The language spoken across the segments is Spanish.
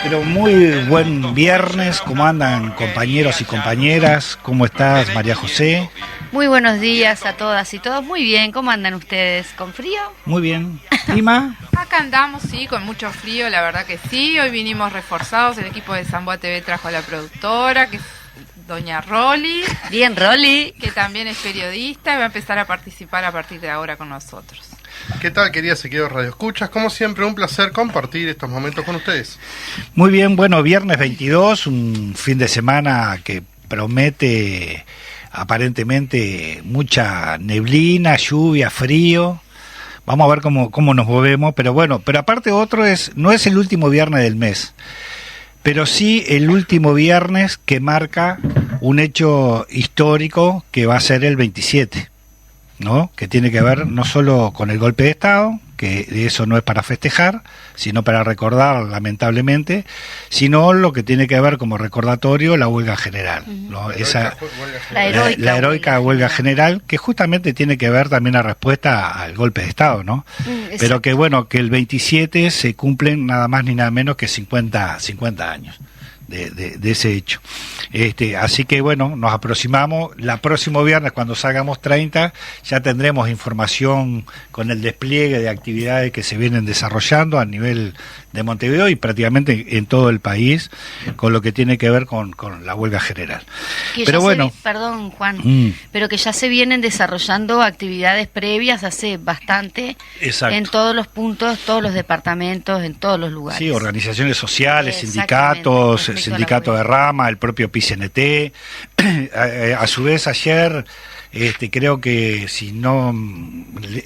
Pero muy buen viernes, ¿cómo andan compañeros y compañeras? ¿Cómo estás, María José? Muy buenos días a todas y todos, muy bien, ¿cómo andan ustedes? ¿Con frío? Muy bien. ¿Clima? Acá andamos, sí, con mucho frío, la verdad que sí. Hoy vinimos reforzados, el equipo de Zamboa TV trajo a la productora, que es doña Rolly. Bien, Rolly. Que también es periodista y va a empezar a participar a partir de ahora con nosotros. ¿Qué tal, queridas y queridos radioescuchas? Como siempre, un placer compartir estos momentos con ustedes. Muy bien, bueno, viernes 22, un fin de semana que promete aparentemente mucha neblina, lluvia, frío. Vamos a ver cómo nos movemos, pero bueno, pero aparte otro no es el último viernes del mes, pero sí el último viernes que marca un hecho histórico que va a ser el 27, ¿no? Que tiene que ver no solo con el golpe de Estado, que eso no es para festejar, sino para recordar, lamentablemente, sino lo que tiene que ver como recordatorio la huelga general, ¿no? La heroica huelga general, que justamente tiene que ver también la respuesta al golpe de Estado, ¿no? Pero que bueno, que el 27 se cumplen nada más ni nada menos que 50 años. De ese hecho. Así que bueno, nos aproximamos. La próximo viernes, cuando salgamos 30, ya tendremos información con el despliegue de actividades que se vienen desarrollando a nivel de Montevideo y prácticamente en todo el país, con lo que tiene que ver con la huelga general. Pero bueno, perdón, Juan, pero que ya se vienen desarrollando actividades previas hace bastante. Exacto. En todos los puntos, todos los departamentos, en todos los lugares. Sí, organizaciones sociales, sindicatos, sindicato de rama, el propio PCNT. A su vez, ayer, creo que si no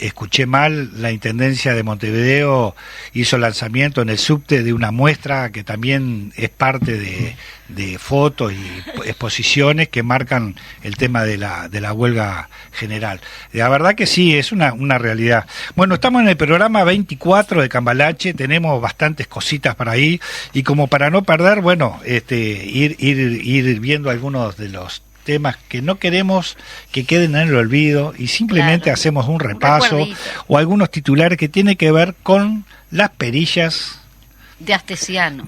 escuché mal, la Intendencia de Montevideo hizo lanzamiento en el subte de una muestra que también es parte de fotos y exposiciones que marcan el tema de la huelga general. La verdad que sí, es una realidad. Bueno, estamos en el programa 24 de Cambalache, tenemos bastantes cositas para ahí, y como para no perder, bueno, ir viendo algunos de los temas que no queremos que queden en el olvido y simplemente hacemos un repaso o algunos titulares que tienen que ver con las perillas de Astesiano.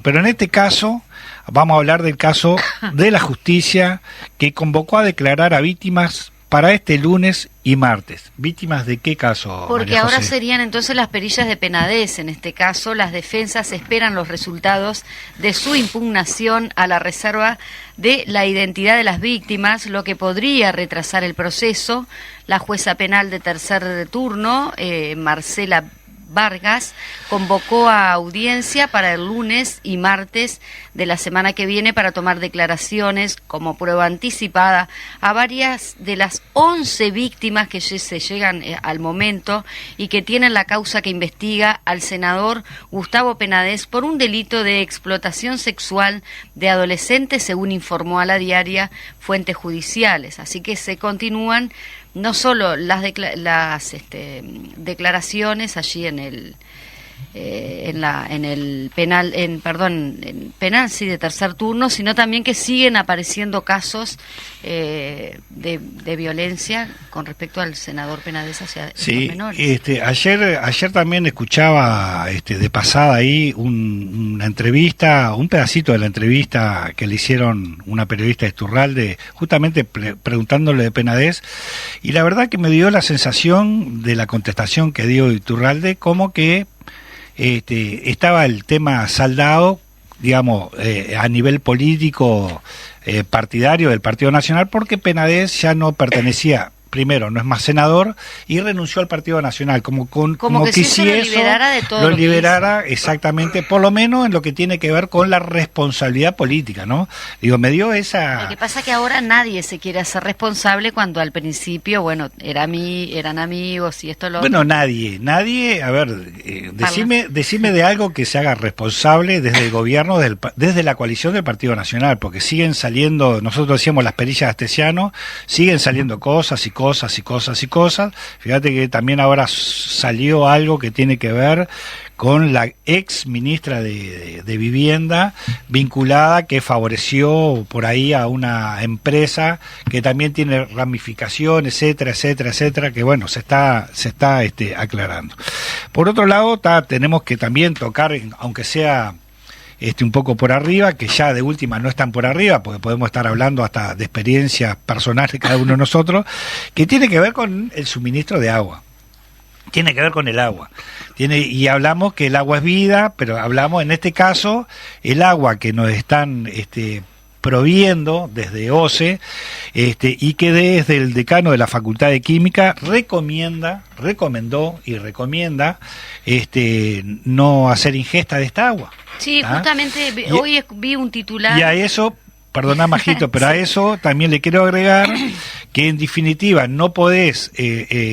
Pero en este caso vamos a hablar del caso de la justicia que convocó a declarar a víctimas para este lunes y martes. ¿Víctimas de qué caso, Porque María José? Ahora serían entonces las perillas de Penades. En este caso, las defensas esperan los resultados de su impugnación a la reserva de la identidad de las víctimas, lo que podría retrasar el proceso. La jueza penal de tercer turno, Marcela Vargas, convocó a audiencia para el lunes y martes de la semana que viene para tomar declaraciones como prueba anticipada a varias de las 11 víctimas que se llegan al momento y que tienen la causa que investiga al senador Gustavo Penades por un delito de explotación sexual de adolescentes, según informó a La Diaria fuentes judiciales. Así que se continúan no solo las declaraciones allí en el penal, en penal sí de tercer turno, sino también que siguen apareciendo casos de violencia con respecto al senador Penades hacia los menores. Ayer también escuchaba de pasada ahí una entrevista, un pedacito de la entrevista que le hicieron una periodista de Iturralde, justamente preguntándole de Penades, y la verdad que me dio la sensación de la contestación que dio Iturralde como que estaba el tema saldado, digamos, a nivel político partidario del Partido Nacional, porque Penades ya no pertenecía, primero, no es más senador, y renunció al Partido Nacional, como que si eso lo liberara exactamente, por lo menos en lo que tiene que ver con la responsabilidad política, ¿no? Digo, me dio esa... Lo que pasa es que ahora nadie se quiere hacer responsable cuando al principio, bueno, eran amigos y esto lo... Bueno, nadie, a ver, decime de algo que se haga responsable desde el gobierno, desde la coalición del Partido Nacional, porque siguen saliendo, nosotros decíamos las perillas de Astesiano, siguen saliendo cosas y cosas. Fíjate que también ahora salió algo que tiene que ver con la ex ministra de Vivienda, vinculada, que favoreció por ahí a una empresa que también tiene ramificaciones, etcétera, que bueno, se está aclarando. Por otro lado, tenemos que también tocar, aunque sea un poco por arriba, que ya de última no están por arriba, porque podemos estar hablando hasta de experiencias personales de cada uno de nosotros, que tiene que ver con el suministro de agua. Tiene que ver con el agua. Y hablamos que el agua es vida, pero hablamos en este caso el agua que nos están proviendo desde OCE, y que desde el decano de la Facultad de Química recomendó y recomienda no hacer ingesta de esta agua. Sí, justamente hoy vi un titular. Y a eso, perdona Majito, pero a eso también le quiero agregar que en definitiva no podés,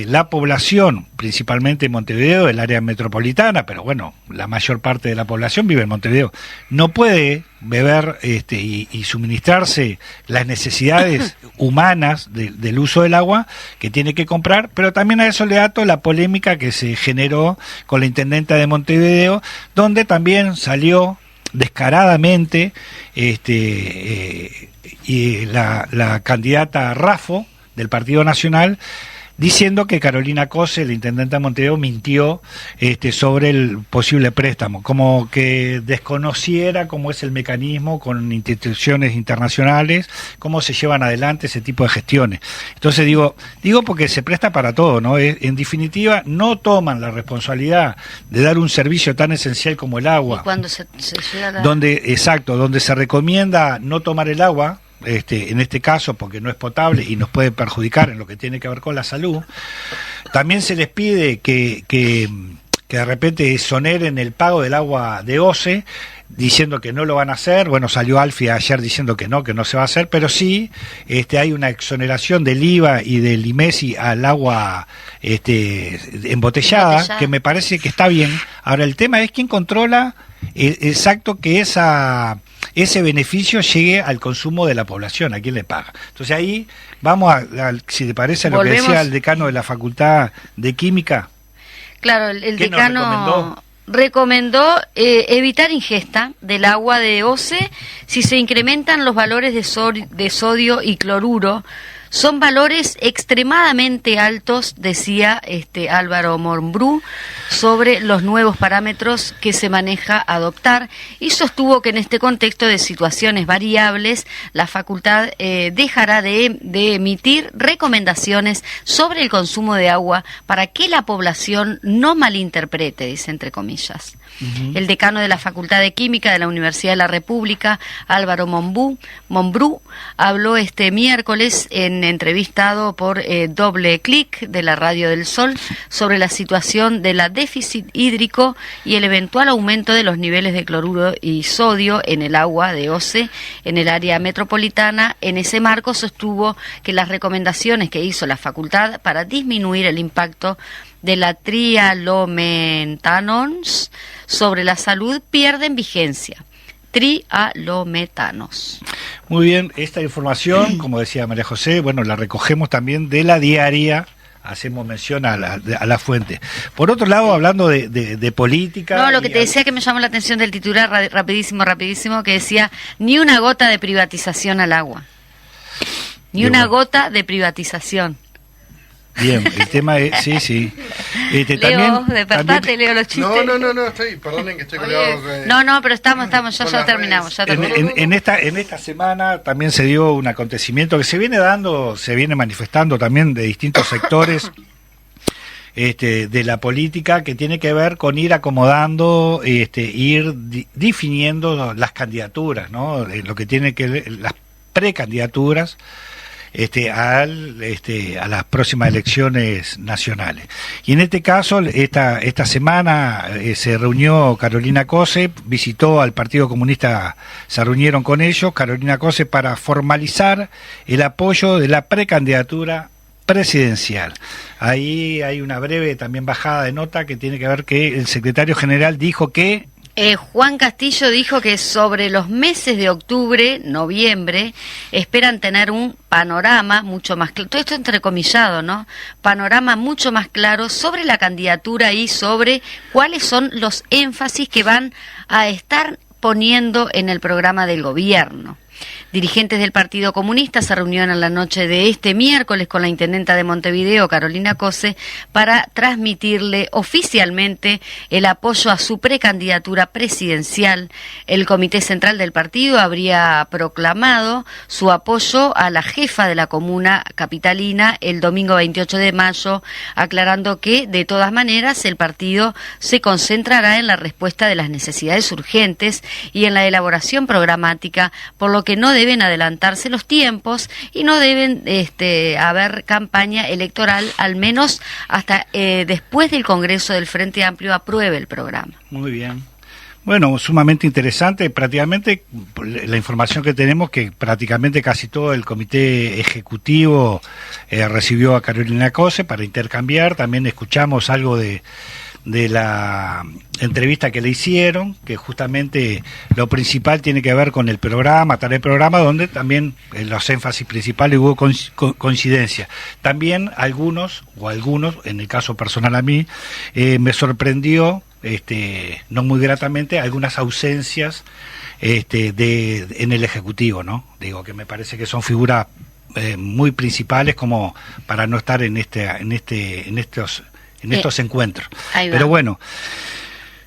la población, principalmente en Montevideo, el área metropolitana, pero bueno, la mayor parte de la población vive en Montevideo, no puede beber y suministrarse las necesidades humanas del uso del agua que tiene que comprar, pero también a eso le ato la polémica que se generó con la intendenta de Montevideo, donde también salió descaradamente y la candidata Raffo del Partido Nacional, diciendo que Carolina Cose, la intendenta de Montevideo, mintió sobre el posible préstamo, como que desconociera cómo es el mecanismo con instituciones internacionales, cómo se llevan adelante ese tipo de gestiones. Entonces digo porque se presta para todo, ¿no? En definitiva, no toman la responsabilidad de dar un servicio tan esencial como el agua. Y cuando se llega a donde se recomienda no tomar el agua, en este caso porque no es potable y nos puede perjudicar en lo que tiene que ver con la salud, también se les pide que de repente exoneren el pago del agua de OCE, diciendo que no lo van a hacer. Bueno, salió Alfie ayer diciendo que no se va a hacer, pero sí hay una exoneración del IVA y del IMESI al agua embotellada, que me parece que está bien. Ahora, el tema es quién controla exacto que ese beneficio llegue al consumo de la población, a quién le paga. Entonces ahí vamos si te parece, a lo que decía el decano de la Facultad de Química. Claro, el decano recomendó evitar ingesta del agua de OCE si se incrementan los valores de sodio y cloruro. Son valores extremadamente altos, decía Álvaro Mombrú, sobre los nuevos parámetros que se maneja adoptar, y sostuvo que en este contexto de situaciones variables, la facultad dejará de emitir recomendaciones sobre el consumo de agua para que la población no malinterprete, dice entre comillas. El decano de la Facultad de Química de la Universidad de la República, Álvaro Mombrú, habló este miércoles entrevistado por Doble Clic de la Radio del Sol sobre la situación de la déficit hídrico y el eventual aumento de los niveles de cloruro y sodio en el agua de OCE en el área metropolitana. En ese marco sostuvo que las recomendaciones que hizo la facultad para disminuir el impacto de la trialometanos sobre la salud pierden vigencia. Trialometanos. Muy bien, esta información, como decía María José, bueno, la recogemos también de la diaria, hacemos mención a la fuente. Por otro lado, hablando de política... No, lo que te decía que me llamó la atención del titular, rapidísimo, que decía, ni una gota de privatización al agua. Ni una gota de privatización. Bien, el tema es, sí. Leo, despertate, Leo los chistes. No, perdonen que estoy colgado. No, pero estamos, ya terminamos. En esta semana también se dio un acontecimiento que se viene manifestando también de distintos sectores de la política, que tiene que ver con ir acomodando, ir definiendo las candidaturas, ¿no? Lo que tiene que ver las precandidaturas a las próximas elecciones nacionales. Y en este caso, esta semana se reunió Carolina Cose, visitó al Partido Comunista, se reunieron con ellos, Carolina Cose, para formalizar el apoyo de la precandidatura presidencial. Ahí hay una breve también bajada de nota que tiene que ver que el secretario general dijo que Juan Castillo dijo que sobre los meses de octubre, noviembre, esperan tener un panorama mucho más claro, todo esto entrecomillado, ¿no? Panorama mucho más claro sobre la candidatura y sobre cuáles son los énfasis que van a estar poniendo en el programa del gobierno. Dirigentes del Partido Comunista se reunieron en la noche de este miércoles con la intendenta de Montevideo, Carolina Cose, para transmitirle oficialmente el apoyo a su precandidatura presidencial. El Comité Central del partido habría proclamado su apoyo a la jefa de la comuna capitalina el domingo 28 de mayo, aclarando que, de todas maneras, el partido se concentrará en la respuesta de las necesidades urgentes y en la elaboración programática, por lo que no deben adelantarse los tiempos y no deben haber campaña electoral, al menos hasta después del Congreso del Frente Amplio apruebe el programa. Muy bien. Bueno, sumamente interesante. Prácticamente la información que tenemos, que prácticamente casi todo el comité ejecutivo recibió a Carolina Cose para intercambiar. También escuchamos algo de la entrevista que le hicieron, que justamente lo principal tiene que ver con el programa, tal el programa, donde también en los énfasis principales hubo coincidencia. También algunos, en el caso personal a mí, me sorprendió, no muy gratamente, algunas ausencias en el Ejecutivo, ¿no? Digo, que me parece que son figuras muy principales como para no estar en estos encuentros. Pero bueno,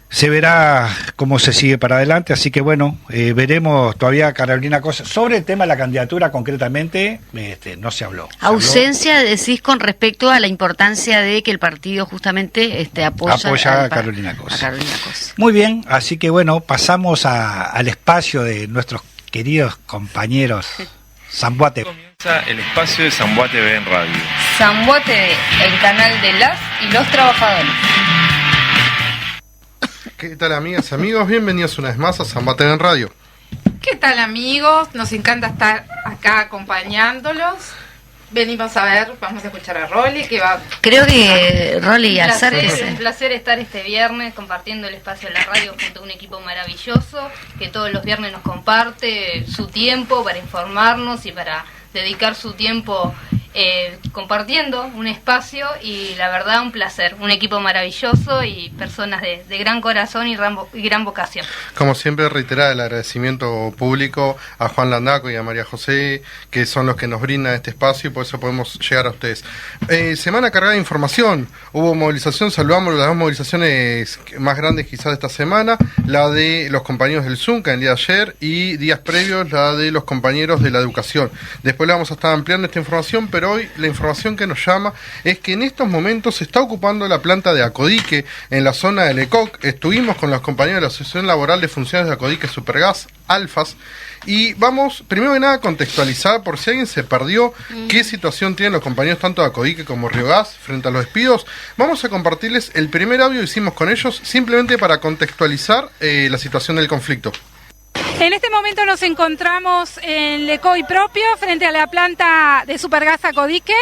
se verá cómo se sigue para adelante, así que bueno, veremos todavía, Carolina Cose. Sobre el tema de la candidatura concretamente, no se habló. Ausencia, decís, con respecto a la importancia de que el partido justamente apoya a Carolina Cose. Muy bien, así que bueno, pasamos al espacio de nuestros queridos compañeros Zamboa TV. Comienza el espacio de Zamboa TV en radio. Zamboa TV, el canal de las y los trabajadores. ¿Qué tal, amigas y amigos? Bienvenidos una vez más a Zamboa TV en radio. ¿Qué tal, amigos? Nos encanta estar acá acompañándolos. Venimos a ver, vamos a escuchar a Rolly, que va... Creo que Rolly, acérquese. Un placer estar este viernes compartiendo el espacio de la radio junto a un equipo maravilloso que todos los viernes nos comparte su tiempo para informarnos y para dedicar su tiempo compartiendo un espacio, y la verdad un placer, un equipo maravilloso y personas de gran corazón y gran vocación. Como siempre, reiterar el agradecimiento público a Juan Landaco y a María José, que son los que nos brindan este espacio y por eso podemos llegar a ustedes. Semana cargada de información, hubo movilización, saludamos las dos movilizaciones más grandes quizás de esta semana, la de los compañeros del Zunca el día de ayer y días previos la de los compañeros de la educación. Después le vamos a estar ampliando esta información, pero hoy la información que nos llama es que en estos momentos se está ocupando la planta de Acodique en la zona del ECOC. Estuvimos con los compañeros de la Asociación Laboral de Funcionarios de Acodique Supergas, ALFAS, y vamos primero que nada a contextualizar, por si alguien se perdió, qué situación tienen los compañeros tanto de Acodique como Riogas frente a los despidos. Vamos a compartirles el primer audio que hicimos con ellos, simplemente para contextualizar la situación del conflicto. En este momento nos encontramos en Lecoy propio, frente a la planta de Supergas Acodique.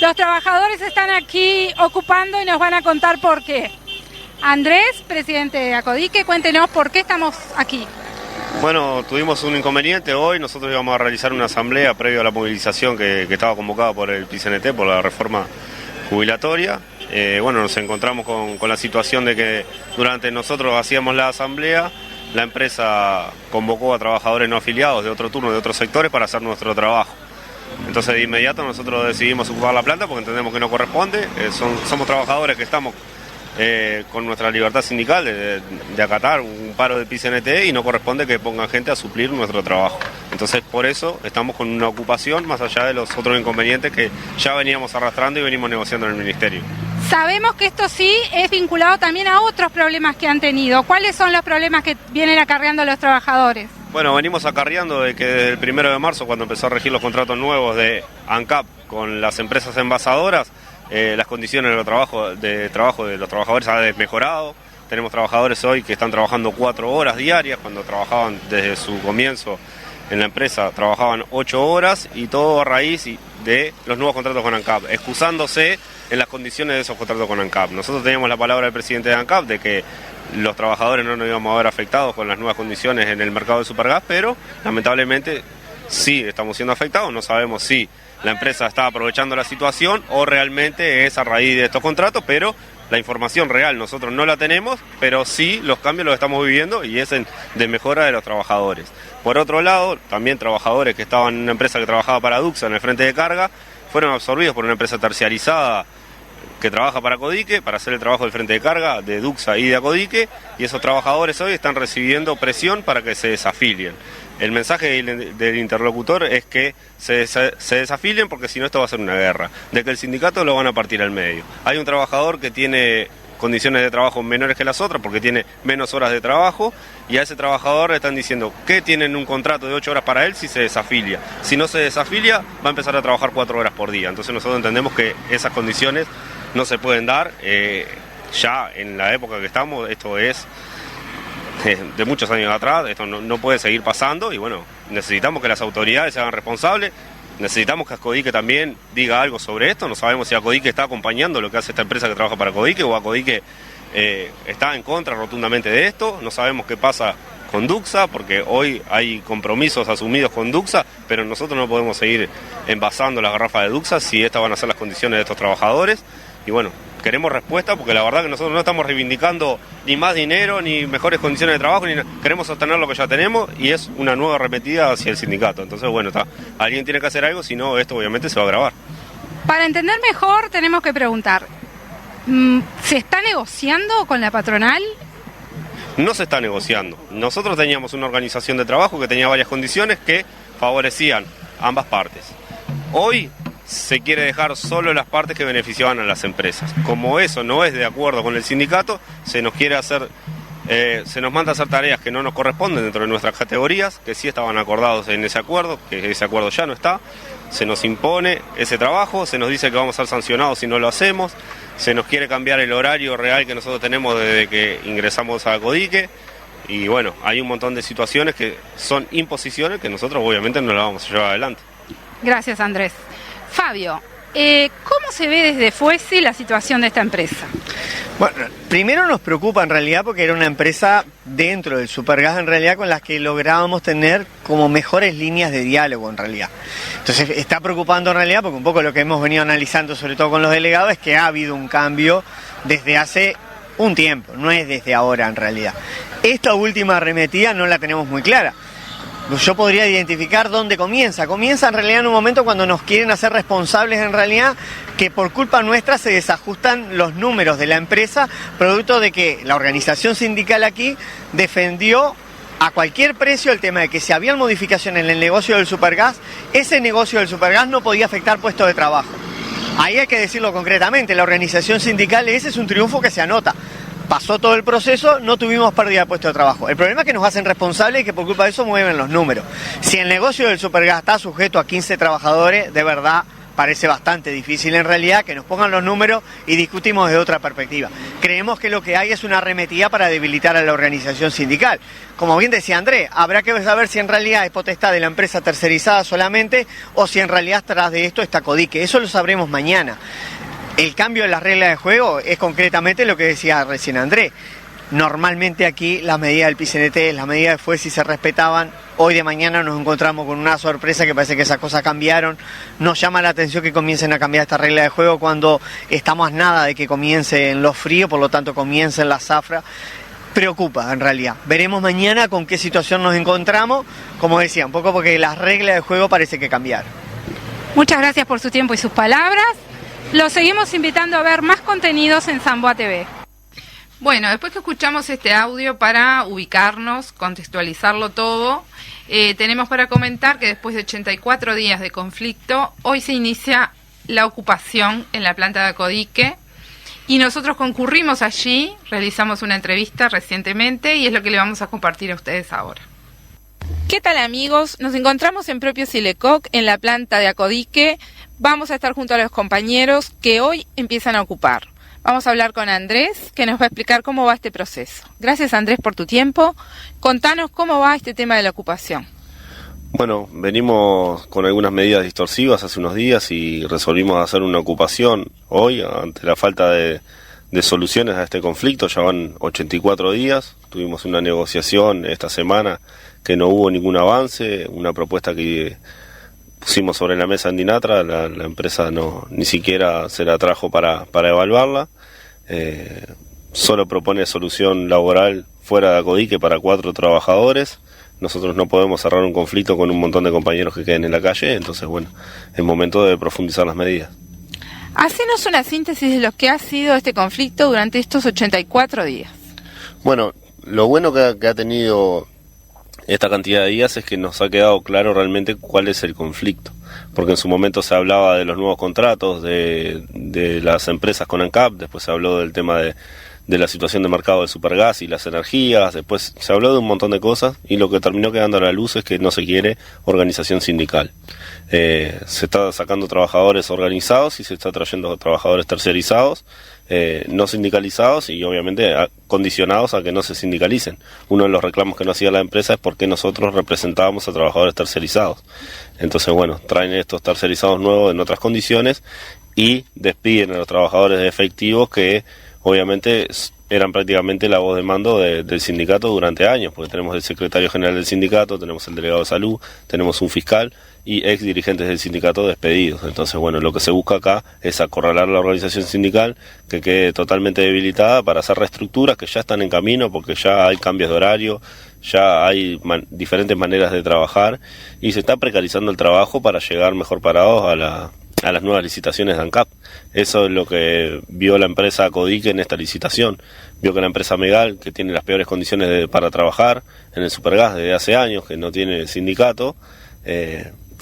Los trabajadores están aquí ocupando y nos van a contar por qué. Andrés, presidente de Acodique, cuéntenos por qué estamos aquí. Bueno, tuvimos un inconveniente hoy. Nosotros íbamos a realizar una asamblea previo a la movilización que estaba convocada por el PCNT, por la reforma jubilatoria. Bueno, nos encontramos con la situación de que durante nosotros hacíamos la asamblea, la empresa convocó a trabajadores no afiliados de otro turno, de otros sectores, para hacer nuestro trabajo. Entonces de inmediato nosotros decidimos ocupar la planta porque entendemos que no corresponde. Somos trabajadores que estamos con nuestra libertad sindical de acatar un paro del PCNT y no corresponde que pongan gente a suplir nuestro trabajo. Entonces por eso estamos con una ocupación más allá de los otros inconvenientes que ya veníamos arrastrando y venimos negociando en el Ministerio. Sabemos que esto sí es vinculado también a otros problemas que han tenido. ¿Cuáles son los problemas que vienen acarreando los trabajadores? Bueno, venimos acarreando de que desde el 1 de marzo, cuando empezó a regir los contratos nuevos de ANCAP con las empresas envasadoras, las condiciones de trabajo de los trabajadores han desmejorado. Tenemos trabajadores hoy que están trabajando 4 horas diarias, cuando trabajaban desde su comienzo en la empresa, trabajaban 8 horas, y todo a raíz de los nuevos contratos con ANCAP, excusándose en las condiciones de esos contratos con ANCAP. Nosotros teníamos la palabra del presidente de ANCAP de que los trabajadores no nos íbamos a ver afectados con las nuevas condiciones en el mercado de Supergas, pero lamentablemente sí estamos siendo afectados. No sabemos si la empresa está aprovechando la situación o realmente es a raíz de estos contratos, pero La información real nosotros no la tenemos, pero sí los cambios los estamos viviendo y es de mejora de los trabajadores. Por otro lado, también trabajadores que estaban en una empresa que trabajaba para Duxa en el frente de carga, fueron absorbidos por una empresa terciarizada que trabaja para Codique, para hacer el trabajo del frente de carga de Duxa y de Acodique, y esos trabajadores hoy están recibiendo presión para que se desafilien. El mensaje del interlocutor es que se desafilien porque si no esto va a ser una guerra, de que el sindicato lo van a partir al medio. Hay un trabajador que tiene condiciones de trabajo menores que las otras porque tiene menos horas de trabajo y a ese trabajador le están diciendo que tienen un contrato de 8 horas para él si se desafilia. Si no se desafilia va a empezar a trabajar 4 horas por día. Entonces nosotros entendemos que esas condiciones no se pueden dar. Ya en la época que estamos esto es de muchos años atrás, esto no puede seguir pasando y bueno, necesitamos que las autoridades se hagan responsables. Necesitamos que Acodique también diga algo sobre esto. No sabemos si Acodique está acompañando lo que hace esta empresa que trabaja para Acodique o Acodique está en contra rotundamente de esto. No sabemos qué pasa con Duxa, porque hoy hay compromisos asumidos con Duxa, pero nosotros no podemos seguir envasando las garrafas de Duxa si estas van a ser las condiciones de estos trabajadores. Y bueno, queremos respuesta porque la verdad que nosotros no estamos reivindicando ni más dinero, ni mejores condiciones de trabajo, queremos sostener lo que ya tenemos y es una nueva arremetida hacia el sindicato. Entonces, bueno, alguien tiene que hacer algo, si no, esto obviamente se va a agravar. Para entender mejor, tenemos que preguntar, ¿se está negociando con la patronal? No se está negociando. Nosotros teníamos una organización de trabajo que tenía varias condiciones que favorecían a ambas partes. Hoy se quiere dejar solo las partes que beneficiaban a las empresas. Como eso no es de acuerdo con el sindicato, se nos manda a hacer tareas que no nos corresponden dentro de nuestras categorías, que sí estaban acordados en ese acuerdo, que ese acuerdo ya no está. Se nos impone ese trabajo, se nos dice que vamos a ser sancionados si no lo hacemos, se nos quiere cambiar el horario real que nosotros tenemos desde que ingresamos a Acodique. Y bueno, hay un montón de situaciones que son imposiciones que nosotros obviamente no las vamos a llevar adelante. Gracias, Andrés. Fabio, ¿cómo se ve desde Fuesi la situación de esta empresa? Bueno, primero nos preocupa en realidad porque era una empresa dentro del Supergas en realidad con las que lográbamos tener como mejores líneas de diálogo en realidad. Entonces está preocupando en realidad porque un poco lo que hemos venido analizando sobre todo con los delegados es que ha habido un cambio desde hace un tiempo, no es desde ahora en realidad. Esta última arremetida no la tenemos muy clara. Yo podría identificar dónde comienza. Comienza en realidad en un momento cuando nos quieren hacer responsables en realidad que por culpa nuestra se desajustan los números de la empresa, producto de que la organización sindical aquí defendió a cualquier precio el tema de que si había modificaciones en el negocio del Supergas, ese negocio del Supergas no podía afectar puestos de trabajo. Ahí hay que decirlo concretamente, la organización sindical, ese es un triunfo que se anota. Pasó todo el proceso, no tuvimos pérdida de puesto de trabajo. El problema es que nos hacen responsables y que por culpa de eso mueven los números. Si el negocio del Supergas está sujeto a 15 trabajadores, de verdad parece bastante difícil en realidad que nos pongan los números y discutimos de otra perspectiva. Creemos que lo que hay es una arremetida para debilitar a la organización sindical. Como bien decía Andrés, habrá que saber si en realidad es potestad de la empresa tercerizada solamente o si en realidad tras de esto está Acodique. Eso lo sabremos mañana. El cambio de las reglas de juego es concretamente lo que decía recién Andrés. Normalmente aquí las medidas del PCNT, las medidas de Fuesi se respetaban. Hoy de mañana nos encontramos con una sorpresa que parece que esas cosas cambiaron. Nos llama la atención que comiencen a cambiar esta regla de juego cuando estamos a nada de que comiencen los fríos, por lo tanto comiencen las zafras. Preocupa en realidad. Veremos mañana con qué situación nos encontramos. Como decía, un poco porque las reglas de juego parece que cambiaron. Muchas gracias por su tiempo y sus palabras. Los seguimos invitando a ver más contenidos en Zamboa TV. Bueno, después que escuchamos este audio para ubicarnos, contextualizarlo todo, tenemos para comentar que después de 84 días de conflicto, hoy se inicia la ocupación en la planta de Acodique y nosotros concurrimos allí, realizamos una entrevista recientemente y es lo que le vamos a compartir a ustedes ahora. ¿Qué tal amigos? Nos encontramos en propio Silecoc, en la planta de Acodique. Vamos a estar junto a los compañeros que hoy empiezan a ocupar. Vamos a hablar con Andrés, que nos va a explicar cómo va este proceso. Gracias Andrés por tu tiempo. Contanos cómo va este tema de la ocupación. Bueno, venimos con algunas medidas distorsivas hace unos días y resolvimos hacer una ocupación hoy ante la falta de soluciones a este conflicto. Ya van 84 días, tuvimos una negociación esta semana que no hubo ningún avance, una propuesta que pusimos sobre la mesa en Dinatra, la empresa ni siquiera se la trajo para evaluarla. solo propone solución laboral fuera de Acodique para 4 trabajadores. Nosotros no podemos cerrar un conflicto con un montón de compañeros que queden en la calle, entonces bueno, es momento de profundizar las medidas. Hacenos una síntesis de lo que ha sido este conflicto durante estos 84 días. Bueno, lo bueno que ha tenido esta cantidad de días es que nos ha quedado claro realmente cuál es el conflicto, porque en su momento se hablaba de los nuevos contratos de las empresas con ANCAP, después se habló del tema de la situación de mercado del supergas y las energías, después se habló de un montón de cosas y lo que terminó quedando a la luz es que no se quiere organización sindical. Se está sacando trabajadores organizados y se está trayendo trabajadores terciarizados, no sindicalizados y obviamente condicionados a que no se sindicalicen. Uno de los reclamos que no hacía la empresa es porque nosotros representábamos a trabajadores terciarizados. Entonces bueno, traen estos terciarizados nuevos en otras condiciones y despiden a los trabajadores efectivos que obviamente eran prácticamente la voz de mando del sindicato durante años, porque tenemos el secretario general del sindicato, tenemos el delegado de salud, tenemos un fiscal y ex dirigentes del sindicato despedidos. Entonces, bueno, lo que se busca acá es acorralar la organización sindical, que quede totalmente debilitada para hacer reestructuras que ya están en camino, porque ya hay cambios de horario, ya hay diferentes maneras de trabajar y se está precarizando el trabajo para llegar mejor parados a las nuevas licitaciones de ANCAP. Eso es lo que vio la empresa Acodique en esta licitación. Vio que la empresa Megal, que tiene las peores condiciones para trabajar en el supergas desde hace años, que no tiene sindicato,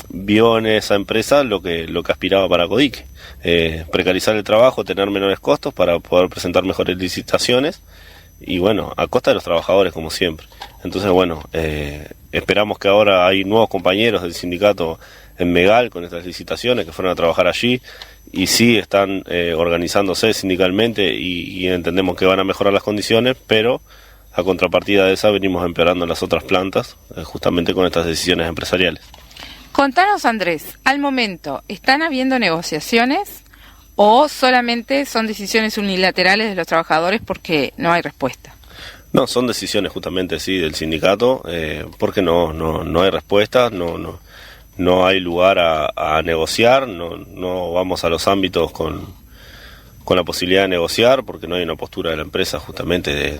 vio en esa empresa lo que aspiraba para Acodique. Precarizar el trabajo, tener menores costos para poder presentar mejores licitaciones y bueno, a costa de los trabajadores como siempre. Entonces bueno, esperamos que ahora hay nuevos compañeros del sindicato en Megal con estas licitaciones que fueron a trabajar allí y sí están organizándose sindicalmente y entendemos que van a mejorar las condiciones, pero a contrapartida de esa venimos empeorando en las otras plantas justamente con estas decisiones empresariales. Contanos, Andrés, al momento, ¿están habiendo negociaciones o solamente son decisiones unilaterales de los trabajadores porque no hay respuesta? No, son decisiones justamente sí del sindicato, porque no hay respuesta, no hay lugar a negociar, no vamos a los ámbitos con la posibilidad de negociar, porque no hay una postura de la empresa justamente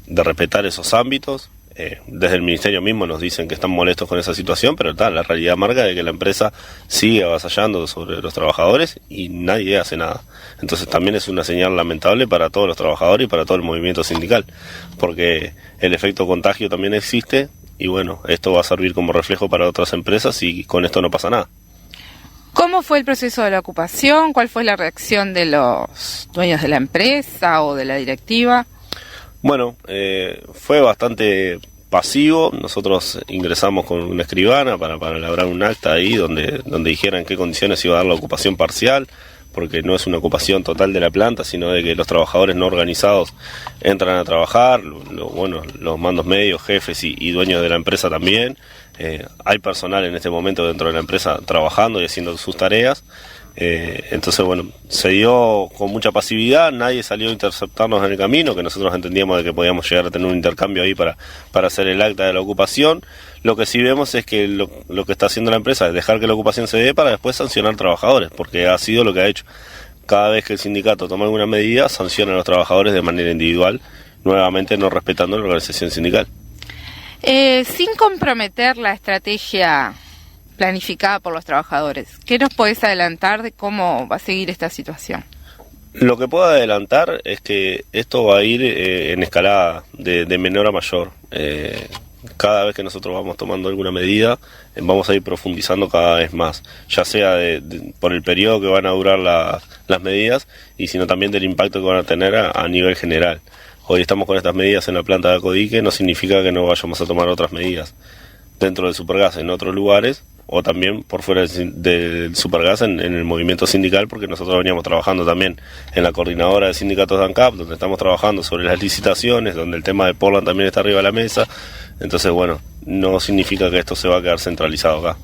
de respetar esos ámbitos. Desde el ministerio mismo nos dicen que están molestos con esa situación, pero la realidad marca de que la empresa sigue avasallando sobre los trabajadores y nadie hace nada. Entonces también es una señal lamentable para todos los trabajadores y para todo el movimiento sindical, porque el efecto contagio también existe y bueno, esto va a servir como reflejo para otras empresas y con esto no pasa nada. ¿Cómo fue el proceso de la ocupación? ¿Cuál fue la reacción de los dueños de la empresa o de la directiva? Bueno, fue bastante pasivo. Nosotros ingresamos con una escribana para elaborar un acta ahí donde dijeran en qué condiciones iba a dar la ocupación parcial, porque no es una ocupación total de la planta, sino de que los trabajadores no organizados entran a trabajar, los mandos medios, jefes y dueños de la empresa también. Hay personal en este momento dentro de la empresa trabajando y haciendo sus tareas. Entonces bueno, se dio con mucha pasividad, nadie salió a interceptarnos en el camino, que nosotros entendíamos de que podíamos llegar a tener un intercambio ahí para hacer el acta de la ocupación. Lo que sí vemos es que lo que está haciendo la empresa es dejar que la ocupación se dé para después sancionar trabajadores, porque ha sido lo que ha hecho. Cada vez que el sindicato toma alguna medida, sanciona a los trabajadores de manera individual, nuevamente no respetando la organización sindical. Sin comprometer la estrategia planificada por los trabajadores, ¿qué nos podés adelantar de cómo va a seguir esta situación? Lo que puedo adelantar es que esto va a ir en escalada de menor a mayor. Cada vez que nosotros vamos tomando alguna medida, vamos a ir profundizando cada vez más, ya sea por el periodo que van a durar las medidas y sino también del impacto que van a tener a nivel general. Hoy estamos con estas medidas en la planta de Acodique, no significa que no vayamos a tomar otras medidas dentro del supergas en otros lugares o también por fuera del supergas en el movimiento sindical, porque nosotros veníamos trabajando también en la coordinadora de sindicatos de ANCAP, donde estamos trabajando sobre las licitaciones, donde el tema de Portland también está arriba de la mesa. Entonces bueno, no significa que esto se va a quedar centralizado acá.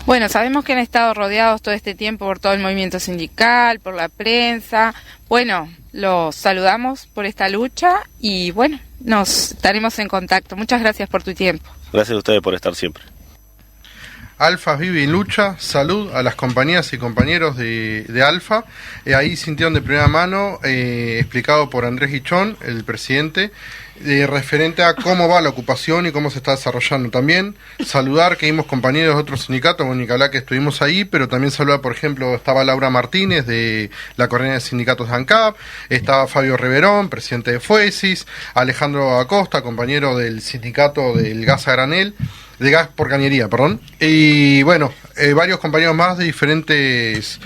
Bueno, sabemos que han estado rodeados todo este tiempo por todo el movimiento sindical, por la prensa. Bueno, los saludamos por esta lucha y bueno, nos estaremos en contacto. Muchas gracias por tu tiempo. Gracias a ustedes por estar siempre. Alfa vive y lucha, salud a las compañías y compañeros de Alfa. Ahí sintieron de primera mano, explicado por Andrés Guichón, el presidente, referente a cómo va la ocupación y cómo se está desarrollando. También saludar que vimos compañeros de otros sindicatos, bueno, Nicolás, que estuvimos ahí, pero también saludar, por ejemplo, estaba Laura Martínez de la Coordinadora de Sindicatos de ANCAP, estaba Fabio Reverón, presidente de FUESIS, Alejandro Acosta, compañero del sindicato del gas a granel, de gas por cañería, perdón, y bueno, varios compañeros más de diferentes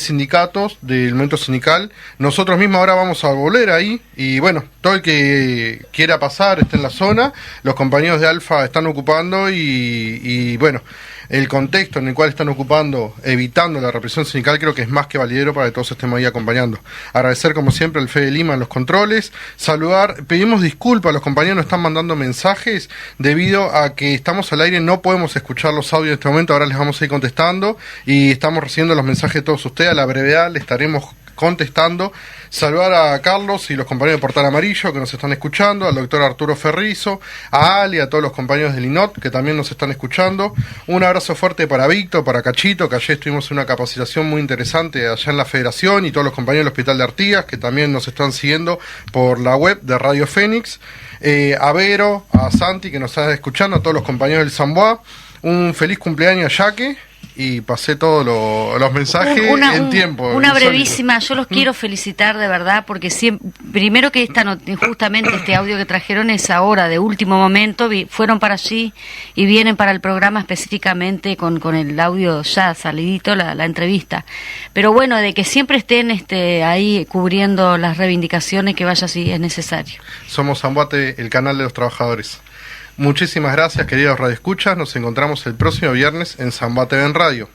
sindicatos del movimiento sindical. Nosotros mismos ahora vamos a volver ahí y bueno, todo el que quiera pasar está en la zona, los compañeros de Alfa están ocupando y bueno, el contexto en el cual están ocupando, evitando la represión sindical, creo que es más que validero para que todos estemos ahí acompañando. Agradecer como siempre al Fede Lima en los controles, saludar, pedimos disculpas, los compañeros nos están mandando mensajes debido a que estamos al aire, no podemos escuchar los audios en este momento, ahora les vamos a ir contestando y estamos recibiendo los mensajes de todos ustedes, a la brevedad le estaremos contestando. Saludar a Carlos y los compañeros de Portal Amarillo que nos están escuchando, al doctor Arturo Ferrizo, a Ali, a todos los compañeros del INOT que también nos están escuchando. Un abrazo fuerte para Víctor, para Cachito, que ayer estuvimos en una capacitación muy interesante allá en la Federación, y todos los compañeros del Hospital de Artigas que también nos están siguiendo por la web de Radio Fénix. A Vero, a Santi que nos está escuchando, a todos los compañeros del Samboa. Un feliz cumpleaños a Yaque. Y pasé todos los mensajes en tiempo. Una brevísima, yo los quiero felicitar de verdad, porque primero que justamente este audio que trajeron es ahora, de último momento, fueron para allí y vienen para el programa específicamente con el audio ya salidito, la entrevista. Pero bueno, de que siempre estén ahí cubriendo las reivindicaciones, que vaya si es necesario. Somos Zamboate, el canal de los trabajadores. Muchísimas gracias, queridos radioescuchas. Nos encontramos el próximo viernes en Zamboate en Radio.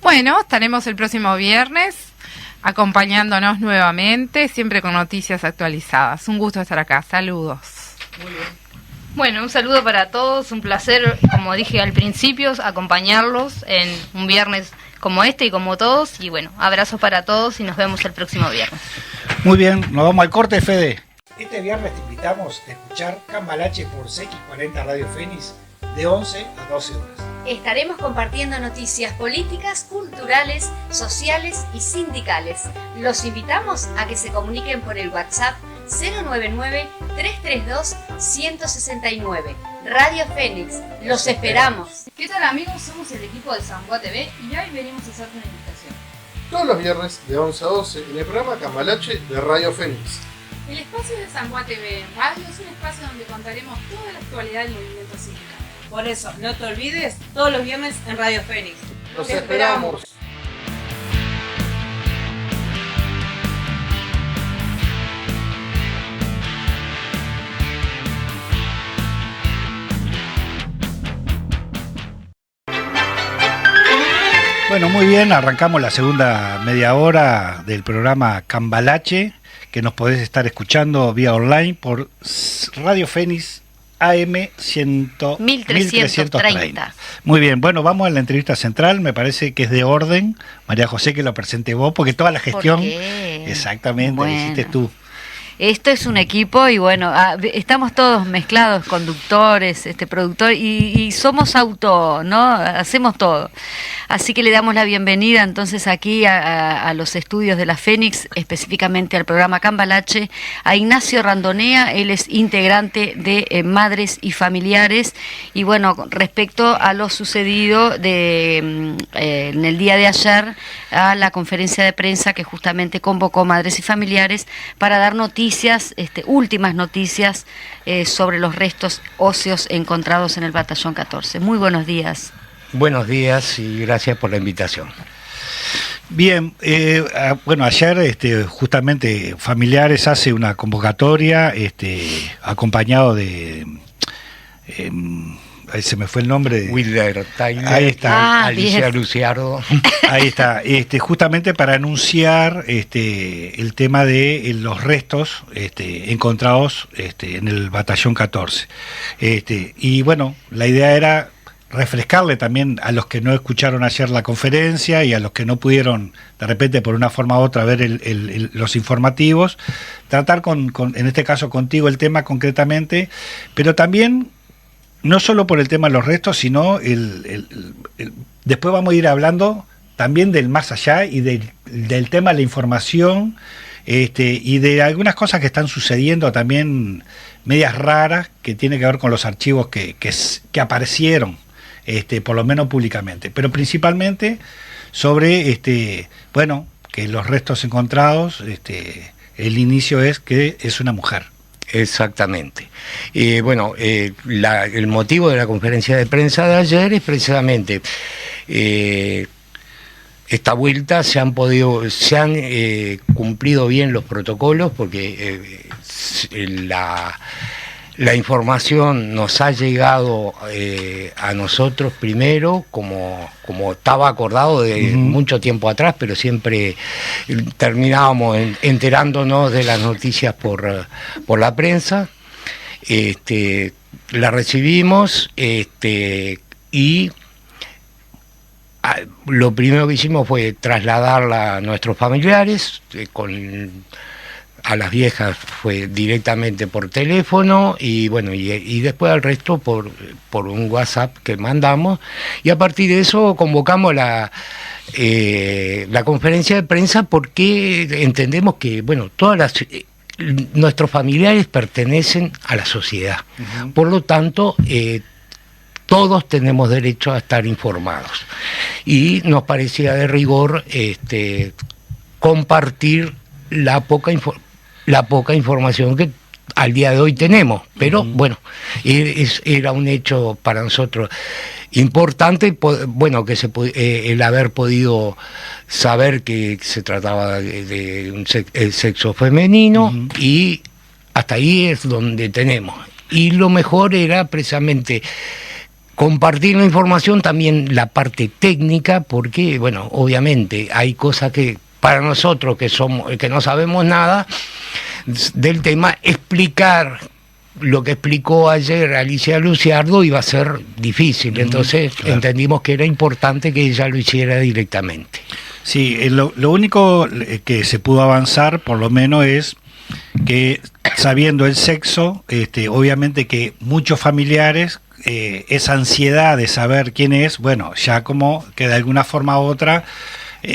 Bueno, estaremos el próximo viernes acompañándonos nuevamente, siempre con noticias actualizadas. Un gusto estar acá. Saludos. Muy bien. Bueno, un saludo para todos. Un placer, como dije al principio, acompañarlos en un viernes como este y como todos. Y bueno, abrazos para todos y nos vemos el próximo viernes. Muy bien, nos vamos al corte, Fede. Este viernes te invitamos a escuchar Cambalache por CX40 Radio Fénix de 11 a 12 horas. Estaremos compartiendo noticias políticas, culturales, sociales y sindicales. Los invitamos a que se comuniquen por el WhatsApp 099-332-169. Radio Fénix, los esperamos. ¿Qué tal, amigos? Somos el equipo de Zamboa TV y hoy venimos a hacerte una invitación. Todos los viernes de 11 a 12 en el programa Cambalache de Radio Fénix. El espacio de Zamboa TV en Radio es un espacio donde contaremos toda la actualidad del movimiento sindical. Por eso, no te olvides, todos los viernes en Radio Fénix. ¡Los esperamos! Bueno, muy bien, arrancamos la segunda media hora del programa Cambalache, que nos podés estar escuchando vía online por Radio Fénix AM 1330. Muy bien, bueno, vamos a la entrevista central, me parece que es de orden, María José, que lo presente vos, porque toda la gestión, exactamente, la hiciste tú. Esto es un equipo y bueno, estamos todos mezclados, conductores, productor y somos ¿no? Hacemos todo. Así que le damos la bienvenida entonces aquí a los estudios de la Fénix, específicamente al programa Cambalache, a Ignacio Randonea, él es integrante de Madres y Familiares, y bueno, respecto a lo sucedido en el día de ayer, a la conferencia de prensa que justamente convocó Madres y Familiares para dar noticias, últimas noticias sobre los restos óseos encontrados en el batallón 14. Muy buenos días. Buenos días y gracias por la invitación. Bien, bueno, ayer justamente Familiares hace una convocatoria acompañado de... ahí se me fue el nombre. Wilder Tyler. Ahí está. Alicia Luciardo. Ahí está. Justamente para anunciar el tema de los restos encontrados en el batallón 14. Y bueno, la idea era refrescarle también a los que no escucharon ayer la conferencia y a los que no pudieron de repente por una forma u otra ver los informativos, tratar en este caso contigo el tema concretamente, pero también no solo por el tema de los restos, sino después vamos a ir hablando también del más allá y del tema de la información, y de algunas cosas que están sucediendo también medias raras, que tiene que ver con los archivos que aparecieron, por lo menos públicamente, pero principalmente sobre bueno, que los restos encontrados, el inicio es que es una mujer. Exactamente. Bueno, el motivo de la conferencia de prensa de ayer es precisamente esta vuelta. Se han cumplido bien los protocolos, porque la información nos ha llegado a nosotros primero, como estaba acordado de mucho tiempo atrás, pero siempre terminábamos enterándonos de las noticias por la prensa. La recibimos, y lo primero que hicimos fue trasladarla a nuestros familiares. A las viejas fue directamente por teléfono, y bueno, y después al resto por un WhatsApp que mandamos, y a partir de eso convocamos la conferencia de prensa, porque entendemos que, bueno, nuestros familiares pertenecen a la sociedad. Por lo tanto, todos tenemos derecho a estar informados, y nos parecía de rigor compartir la poca información que al día de hoy tenemos, pero bueno, era un hecho para nosotros importante, bueno, que el haber podido saber que se trataba de el sexo femenino, y hasta ahí es donde tenemos. Y lo mejor era precisamente compartir la información, también la parte técnica, porque bueno, obviamente hay cosas que para nosotros que no sabemos nada del tema, explicar lo que explicó ayer Alicia Luciardo iba a ser difícil. Entonces entendimos que era importante que ella lo hiciera directamente. Sí, lo único que se pudo avanzar, por lo menos, es que, sabiendo el sexo, obviamente que muchos familiares, esa ansiedad de saber quién es, bueno, ya como que de alguna forma u otra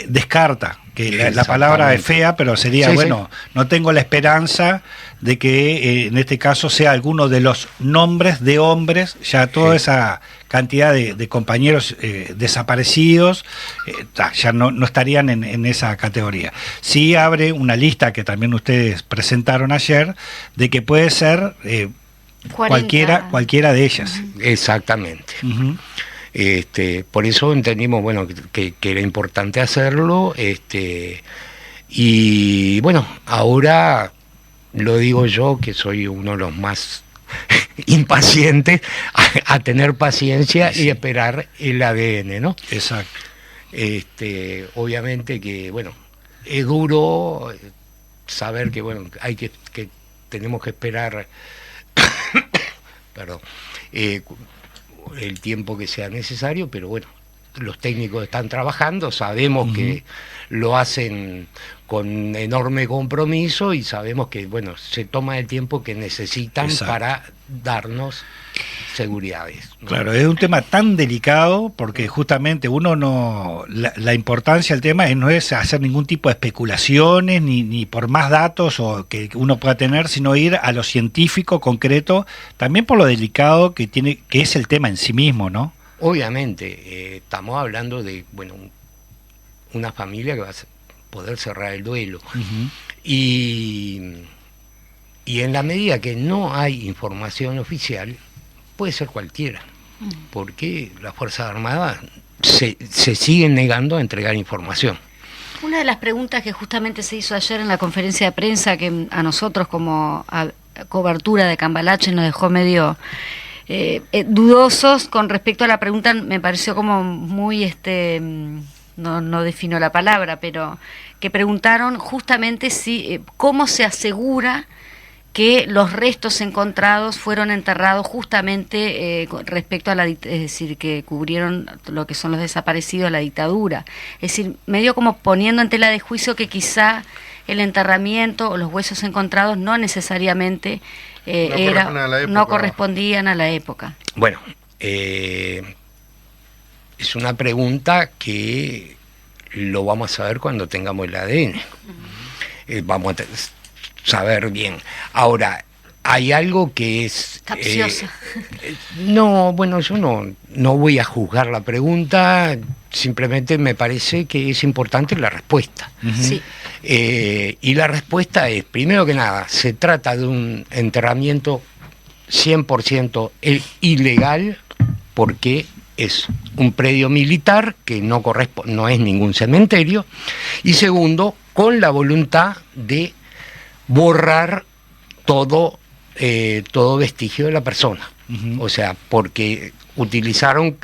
descarta, que la palabra es fea, pero sería, bueno, no tengo la esperanza de que en este caso sea alguno de los nombres de hombres, ya toda esa cantidad de compañeros desaparecidos, ya no estarían en esa categoría. Sí abre una lista que también ustedes presentaron ayer, de que puede ser cualquiera de ellas. Exactamente. Por eso entendimos, bueno, que era importante hacerlo, y bueno, ahora lo digo yo, que soy uno de los más impacientes, a tener paciencia y esperar el ADN, ¿no? Exacto. Obviamente que, bueno, es duro saber que, bueno, que tenemos que esperar perdón, el tiempo que sea necesario, pero bueno, los técnicos están trabajando, sabemos que lo hacen con enorme compromiso, y sabemos que, bueno, se toma el tiempo que necesitan para darnos seguridades, ¿no? Claro, es un tema tan delicado, porque justamente la importancia del tema no es hacer ningún tipo de especulaciones, ni por más datos o que uno pueda tener, sino ir a lo científico, concreto, también por lo delicado que es el tema en sí mismo, ¿no? Obviamente, estamos hablando de, bueno, una familia que va a poder cerrar el duelo. Y en la medida que no hay información oficial, puede ser cualquiera, porque las Fuerzas Armadas se siguen negando a entregar información. Una de las preguntas que justamente se hizo ayer en la conferencia de prensa, que a nosotros como cobertura de Cambalache nos dejó medio dudosos con respecto a la pregunta, me pareció como muy, no defino la palabra, pero que preguntaron justamente cómo se asegura que los restos encontrados fueron enterrados justamente respecto a es decir, que cubrieron lo que son los desaparecidos de la dictadura. Es decir, medio como poniendo en tela de juicio que quizá el enterramiento o los huesos encontrados no necesariamente no correspondían a la época. Bueno, es una pregunta que lo vamos a saber cuando tengamos el ADN. Vamos a saber bien. Ahora, hay algo que es... capciosa. No, bueno, yo no voy a juzgar la pregunta, simplemente me parece que es importante la respuesta. Sí. Y la respuesta es, primero que nada, se trata de un enterramiento 100% ilegal, porque es un predio militar que no es ningún cementerio, y segundo, con la voluntad de borrar todo vestigio de la persona. O sea, porque utilizaron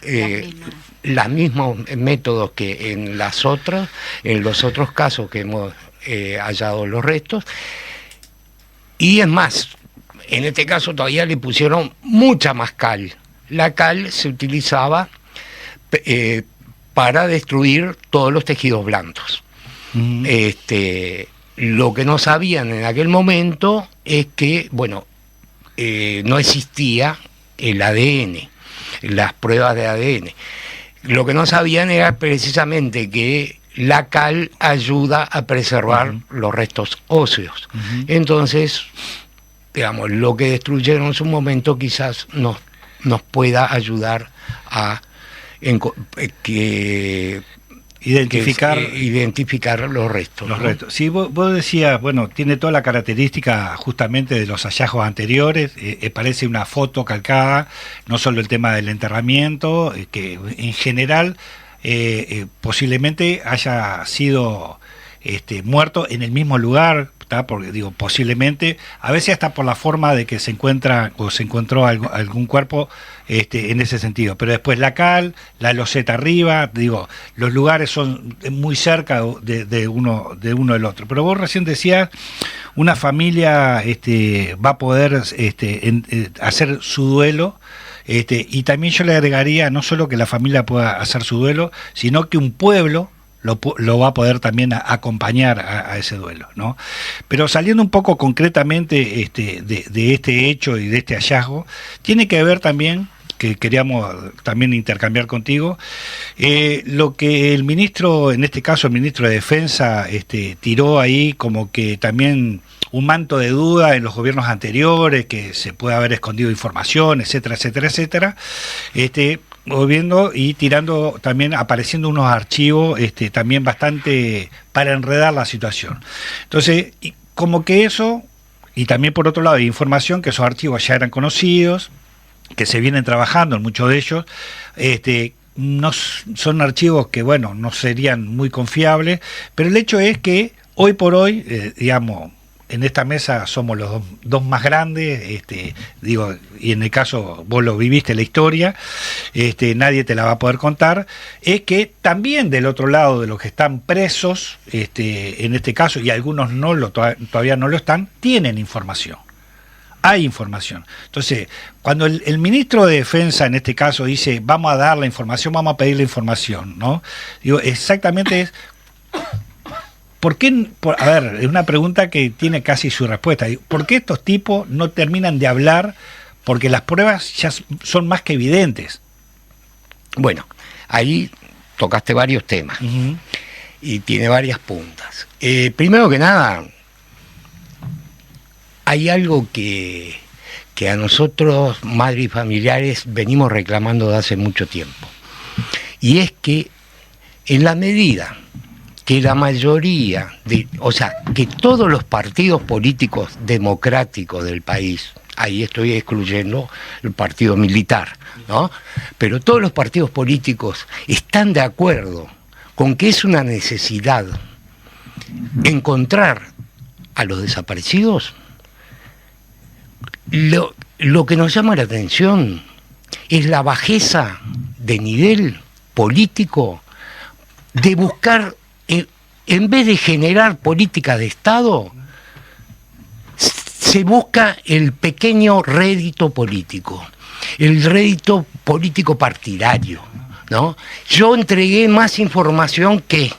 los mismos métodos que en los otros casos que hemos hallado los restos, y es más, en este caso todavía le pusieron mucha más cal. La cal se utilizaba para destruir todos los tejidos blandos. Lo que no sabían en aquel momento es que, bueno, no existía el ADN, las pruebas de ADN. Lo que no sabían era precisamente que la cal ayuda a preservar los restos óseos. Entonces, digamos, lo que destruyeron en su momento quizás nos pueda ayudar a identificar los restos. Los restos. Sí, vos decías, bueno, tiene toda la característica justamente de los hallazgos anteriores, parece una foto calcada, no solo el tema del enterramiento, que en general posiblemente haya sido muerto en el mismo lugar, ¿tá? Porque digo, posiblemente, a veces hasta por la forma de que se encontró algún cuerpo en ese sentido, pero después la cal, la loseta arriba, digo, los lugares son muy cerca de uno del otro. Pero vos recién decías, una familia va a poder hacer su duelo, y también yo le agregaría no solo que la familia pueda hacer su duelo, sino que un pueblo lo va a poder también acompañar a ese duelo, ¿no? Pero saliendo un poco concretamente de este hecho y de este hallazgo, tiene que ver también, que queríamos también intercambiar contigo, lo que el ministro, en este caso el ministro de Defensa, tiró ahí como que también un manto de duda en los gobiernos anteriores, que se puede haber escondido información, etcétera, etcétera, etcétera, volviendo y tirando también, apareciendo unos archivos también bastante para enredar la situación. Entonces, como que eso, y también por otro lado hay información que esos archivos ya eran conocidos, que se vienen trabajando en muchos de ellos, no son archivos que, bueno, no serían muy confiables, pero el hecho es que hoy por hoy, digamos, en esta mesa somos los dos más grandes, digo, y en el caso vos lo viviste la historia, nadie te la va a poder contar, es que también del otro lado de los que están presos, en este caso, y algunos todavía no lo están, tienen información. Hay información. Entonces, cuando el ministro de Defensa, en este caso, dice, vamos a dar la información, vamos a pedir la información, ¿no? Digo, exactamente es... ¿Por qué? A ver, es una pregunta que tiene casi su respuesta. ¿Por qué estos tipos no terminan de hablar? Porque las pruebas ya son más que evidentes. Bueno, ahí tocaste varios temas y tiene varias puntas. Primero que nada, hay algo que a nosotros, madres y familiares, venimos reclamando de hace mucho tiempo. Y es que en la medida que la mayoría, que todos los partidos políticos democráticos del país, ahí estoy excluyendo el partido militar, ¿no? Pero todos los partidos políticos están de acuerdo con que es una necesidad encontrar a los desaparecidos. Lo que nos llama la atención es la bajeza de nivel político de buscar, en vez de generar política de Estado, se busca el pequeño rédito político, el rédito político partidario, ¿no? Yo entregué más información que...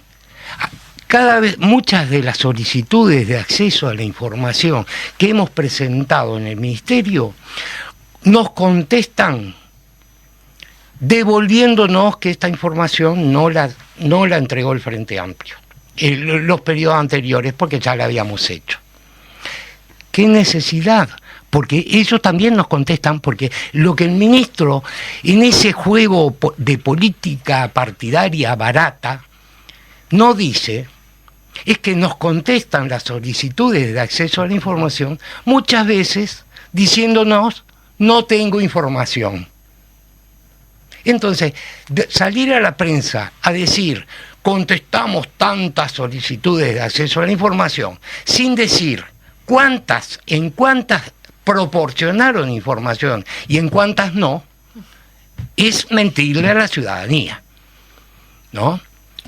cada vez muchas de las solicitudes de acceso a la información que hemos presentado en el Ministerio nos contestan devolviéndonos que esta información no la entregó el Frente Amplio en los periodos anteriores porque ya la habíamos hecho. ¿Qué necesidad? Porque ellos también nos contestan, porque lo que el ministro en ese juego de política partidaria barata no dice es que nos contestan las solicitudes de acceso a la información muchas veces diciéndonos no tengo información. Entonces, salir a la prensa a decir contestamos tantas solicitudes de acceso a la información sin decir en cuántas proporcionaron información y en cuántas no, es mentirle a la ciudadanía, ¿no?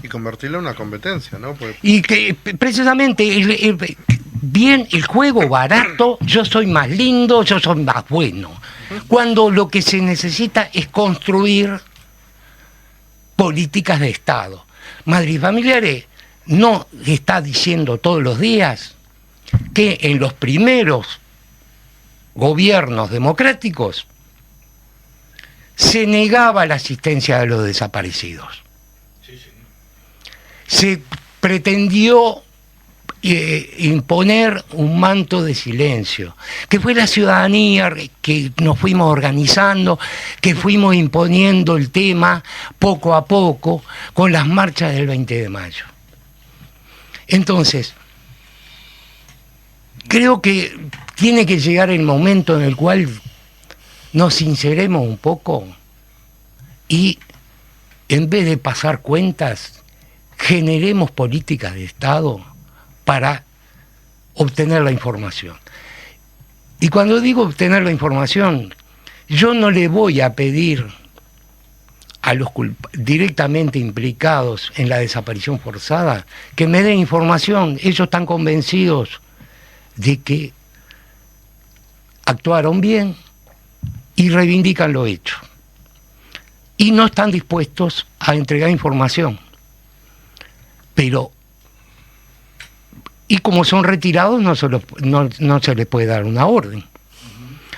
Y convertirlo en una competencia, ¿no? Pues... Y que precisamente el juego barato, yo soy más lindo, yo soy más bueno, cuando lo que se necesita es construir políticas de Estado. Madrid Familiares no está diciendo todos los días que en los primeros gobiernos democráticos se negaba la asistencia de los desaparecidos. Se pretendió imponer un manto de silencio, que fue la ciudadanía que nos fuimos organizando, que fuimos imponiendo el tema poco a poco con las marchas del 20 de mayo. Entonces, creo que tiene que llegar el momento en el cual nos sinceremos un poco y en vez de pasar cuentas, generemos políticas de Estado para obtener la información. Y cuando digo obtener la información, yo no le voy a pedir a los directamente implicados en la desaparición forzada que me den información. Ellos están convencidos de que actuaron bien y reivindican lo hecho. Y no están dispuestos a entregar información. Pero, y como son retirados, no se les puede dar una orden.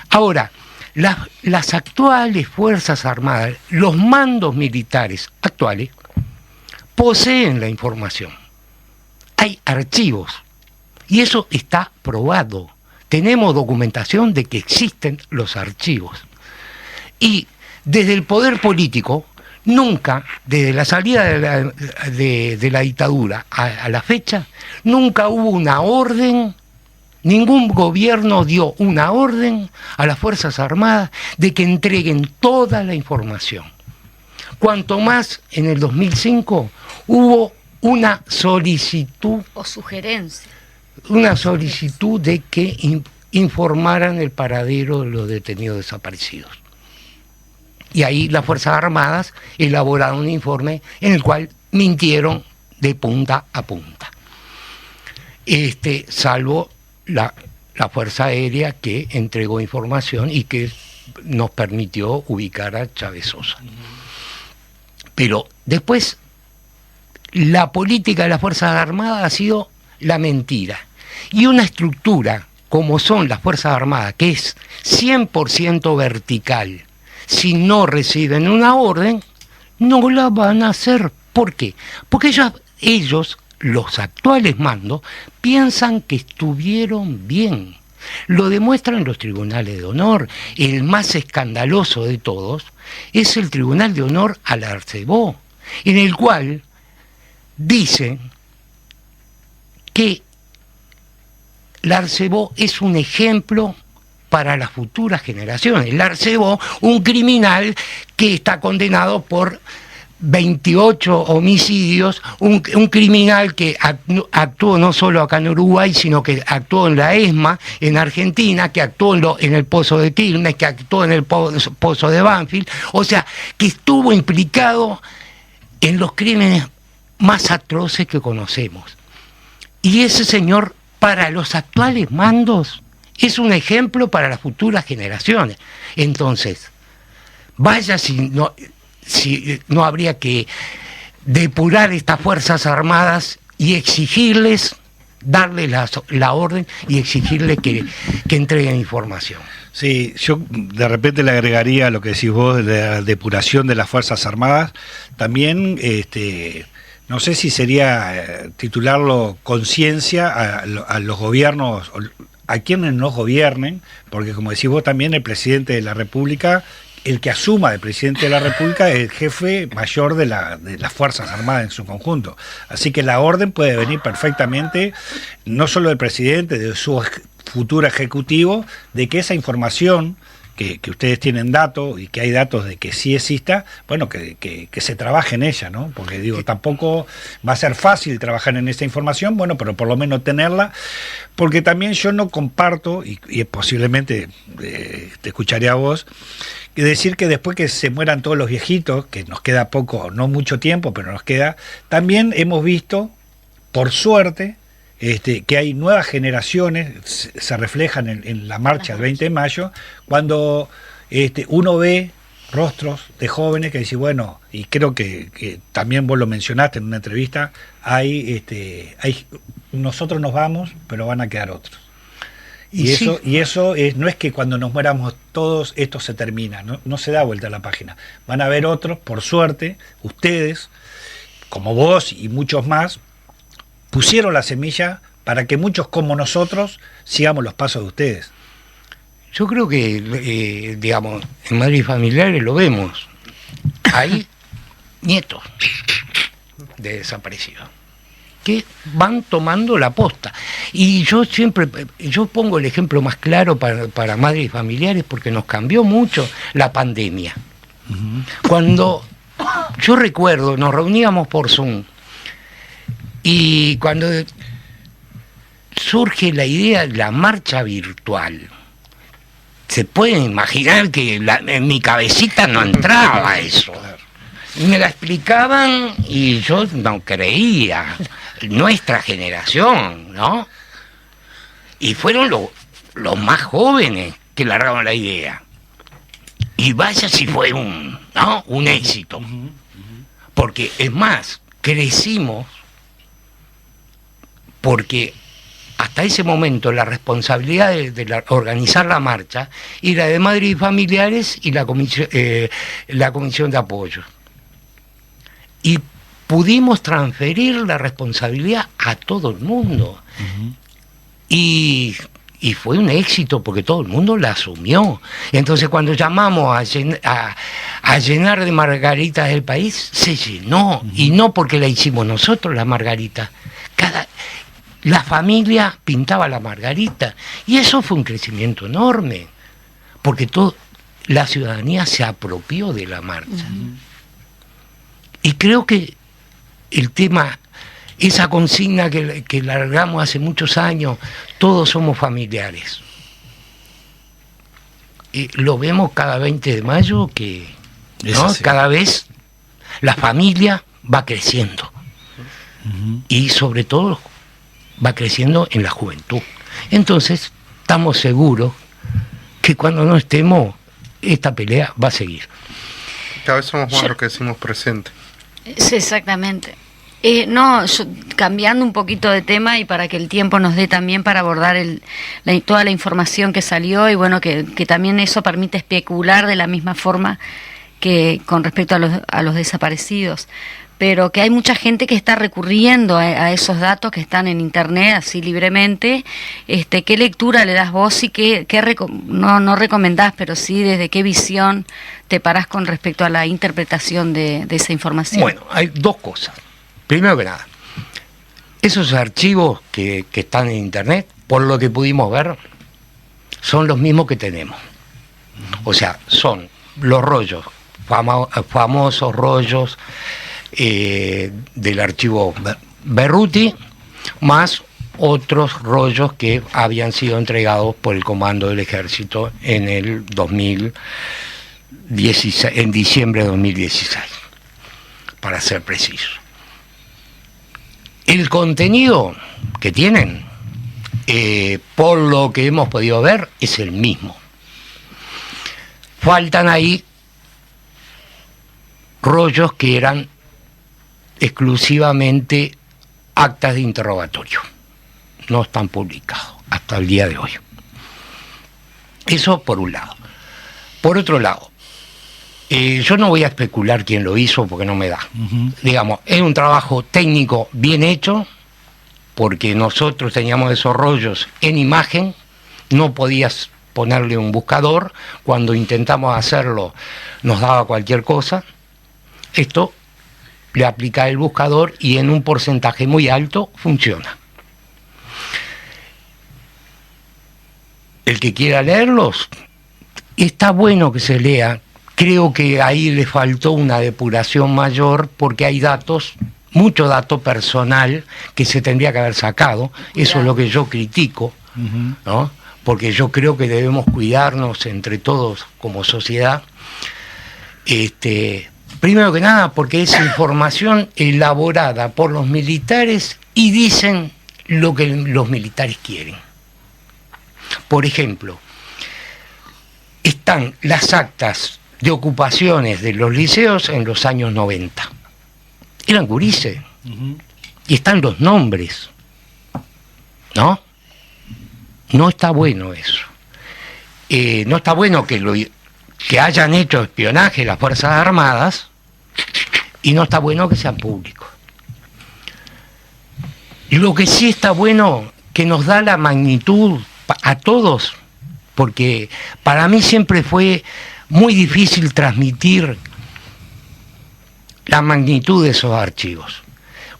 Ahora, las actuales Fuerzas Armadas, los mandos militares actuales, poseen la información. Hay archivos. Y eso está probado. Tenemos documentación de que existen los archivos. Y desde el poder político, nunca, desde la salida de la dictadura a la fecha, nunca hubo una orden, ningún gobierno dio una orden a las Fuerzas Armadas de que entreguen toda la información. Cuanto más en el 2005 hubo una solicitud o sugerencia. Una solicitud de que informaran el paradero de los detenidos desaparecidos. Y ahí las Fuerzas Armadas elaboraron un informe en el cual mintieron de punta a punta. Salvo la Fuerza Aérea que entregó información y que nos permitió ubicar a Chávez Sosa. Pero después, la política de las Fuerzas Armadas ha sido la mentira. Y una estructura como son las Fuerzas Armadas, que es 100% vertical, si no reciben una orden, no la van a hacer. ¿Por qué? Porque ellos, los actuales mandos, piensan que estuvieron bien. Lo demuestran los tribunales de honor. El más escandaloso de todos es el Tribunal de Honor al Arcebó, en el cual dicen que el Arcebó es un ejemplo para las futuras generaciones. El Arcebó, un criminal que está condenado por 28 homicidios, un criminal que actuó no solo acá en Uruguay, sino que actuó en la ESMA, en Argentina, que actuó en el Pozo de Quilmes, que actuó en el Pozo de Banfield, o sea, que estuvo implicado en los crímenes más atroces que conocemos. Y ese señor, para los actuales mandos, es un ejemplo para las futuras generaciones. Entonces, vaya si no habría que depurar estas Fuerzas Armadas y exigirles, darles la orden y exigirles que entreguen información. Sí, yo de repente le agregaría lo que decís vos de la depuración de las Fuerzas Armadas. También, no sé si sería titularlo conciencia a los gobiernos, a quienes nos gobiernen, porque como decís vos también, el presidente de la República, el que asuma de presidente de la República es el jefe mayor de las Fuerzas Armadas en su conjunto. Así que la orden puede venir perfectamente, no solo del presidente, de su futuro ejecutivo, de que esa información que ustedes tienen datos y que hay datos de que sí exista, bueno, que se trabaje en ella, ¿no? Porque digo, tampoco va a ser fácil trabajar en esa información, bueno, pero por lo menos tenerla, porque también yo no comparto, y posiblemente te escucharé a vos, que decir que después que se mueran todos los viejitos, que nos queda poco, no mucho tiempo, pero nos queda, también hemos visto, por suerte, que hay nuevas generaciones, se reflejan en la marcha del 20 de mayo, cuando uno ve rostros de jóvenes que dicen, bueno, y creo que también vos lo mencionaste en una entrevista, hay nosotros nos vamos, pero van a quedar otros. Y eso es, no es que cuando nos muéramos todos esto se termina, no se da vuelta a la página. Van a haber otros, por suerte, ustedes, como vos y muchos más, pusieron la semilla para que muchos como nosotros sigamos los pasos de ustedes. Yo creo que, digamos, en Madrid Familiares lo vemos. Hay nietos de desaparecidos que van tomando la posta. Y yo pongo el ejemplo más claro para Madres y Familiares porque nos cambió mucho la pandemia. Uh-huh. Cuando yo recuerdo, nos reuníamos por Zoom, y cuando surge la idea de la marcha virtual, se pueden imaginar que en mi cabecita no entraba eso. Me la explicaban y yo no creía. Nuestra generación, ¿no? Y fueron los más jóvenes que largaron la idea. Y vaya si fue un éxito. Porque, es más, crecimos porque hasta ese momento la responsabilidad de organizar la marcha era de Madres y Familiares y la comisión de apoyo. Y pudimos transferir la responsabilidad a todo el mundo. Uh-huh. Y fue un éxito porque todo el mundo la asumió. Entonces cuando llamamos a llenar de margaritas el país, se llenó. Uh-huh. Y no porque la hicimos nosotros la margarita. La familia pintaba la margarita. Y eso fue un crecimiento enorme. Porque la ciudadanía se apropió de la marcha. Uh-huh. Y creo que el tema, esa consigna que largamos hace muchos años, todos somos familiares. Y lo vemos cada 20 de mayo que cada vez la familia va creciendo. Uh-huh. Y sobre todo va creciendo en la juventud. Entonces estamos seguros que cuando no estemos, esta pelea va a seguir. Cada vez somos más los que decimos presente. Sí, exactamente. Cambiando un poquito de tema y para que el tiempo nos dé también para abordar toda la información que salió y bueno, que también eso permite especular de la misma forma que con respecto a los desaparecidos. Pero que hay mucha gente que está recurriendo a esos datos que están en internet así libremente. ¿Qué lectura le das vos y no recomendás, pero sí desde qué visión te parás con respecto a la interpretación de esa información? Bueno, hay dos cosas. Primero que nada, esos archivos que están en internet, por lo que pudimos ver, son los mismos que tenemos. O sea, son los rollos, famosos rollos del archivo Berruti, más otros rollos que habían sido entregados por el Comando del Ejército en el 2016, en diciembre de 2016, para ser preciso. El contenido que tienen, por lo que hemos podido ver, es el mismo. Faltan ahí rollos que eran exclusivamente actas de interrogatorio. No están publicados hasta el día de hoy. Eso por un lado. Por otro lado, yo no voy a especular quién lo hizo porque no me da. Digamos, es un trabajo técnico bien hecho, porque nosotros teníamos esos rollos en imagen, no podías ponerle un buscador, cuando intentamos hacerlo nos daba cualquier cosa. Esto le aplica el buscador y en un porcentaje muy alto funciona. El que quiera leerlos, está bueno que se lea. Creo que ahí le faltó una depuración mayor porque hay datos, mucho dato personal que se tendría que haber sacado. Eso es lo que yo critico, ¿no? Porque yo creo que debemos cuidarnos entre todos como sociedad. Primero que nada porque es información elaborada por los militares y dicen lo que los militares quieren. Por ejemplo, están las actas de ocupaciones de los liceos en los años 90. Eran gurises. Y están los nombres. ¿No? No está bueno eso. No está bueno que hayan hecho espionaje las Fuerzas Armadas y no está bueno que sean públicos. Y lo que sí está bueno, que nos da la magnitud a todos, porque para mí siempre fue muy difícil transmitir la magnitud de esos archivos.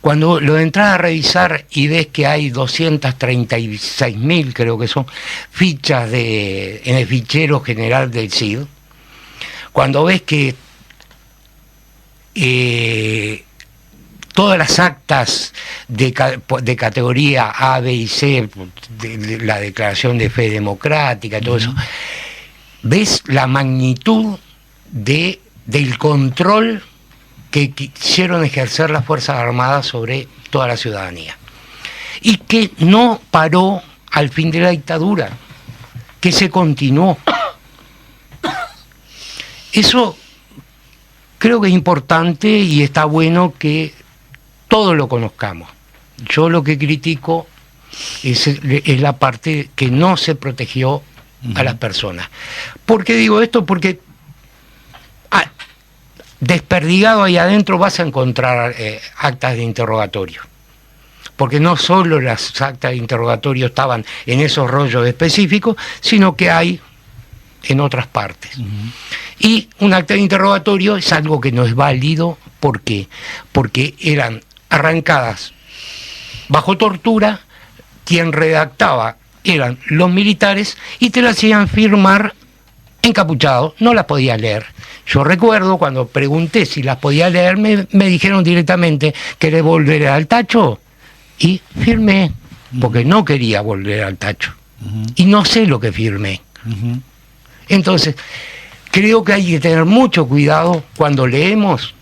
Cuando lo entras a revisar y ves que hay 236.000, creo que son, fichas en el fichero general del CID, cuando ves que todas las actas de categoría A, B y C, de la declaración de fe democrática, todo eso, ves la magnitud del control que quisieron ejercer las Fuerzas Armadas sobre toda la ciudadanía. Y que no paró al fin de la dictadura, que se continuó. Eso creo que es importante y está bueno que todos lo conozcamos. Yo lo que critico es la parte que no se protegió a las personas. ¿Por qué digo esto? Porque desperdigado ahí adentro vas a encontrar actas de interrogatorio. Porque no solo las actas de interrogatorio estaban en esos rollos específicos, sino que hay en otras partes. Y un acta de interrogatorio es algo que no es válido. ¿Por qué? Porque eran arrancadas bajo tortura, quien redactaba eran los militares y te las hacían firmar encapuchado, no las podía leer. Yo recuerdo cuando pregunté si las podía leer, me dijeron directamente, ¿querés volver al tacho? Y firmé, porque no quería volver al tacho. Y no sé lo que firmé. Entonces, creo que hay que tener mucho cuidado cuando leemos